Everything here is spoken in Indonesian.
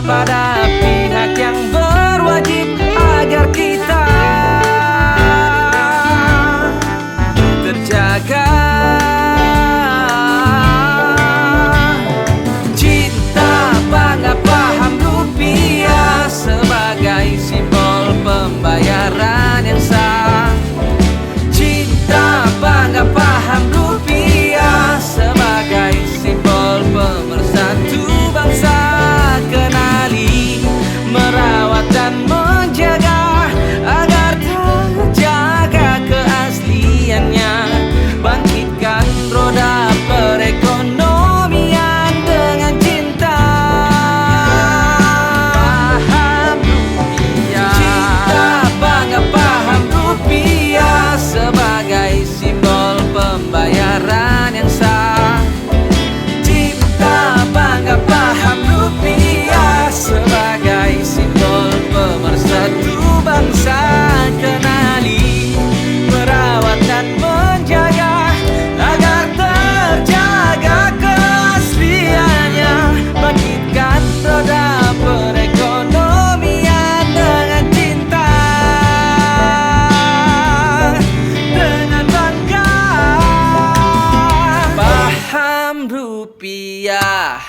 pada pihak yang berwajib agar kita terjaga. Cinta, bangga, paham rupiah sebagai simbol pembayaran yang sah. Cinta, bangga, paham rupiah sebagai simbol pemersatu bangsa. Kenali, merawat dan menjaga agar terjaga keasliannya. Bangkitkan roda perekonomian dengan cinta. Paham rupiah. Cinta, bangga, paham rupiah sebagai simbol pembayaran yang sah. Cinta, bangga, paham rupiah sebagai simbol pemersatu bangsa. Kenali, merawat dan menjaga agar terjaga keasliannya. Bangkitkan roda perekonomian dengan cinta, dengan bangga. Paham rupiah.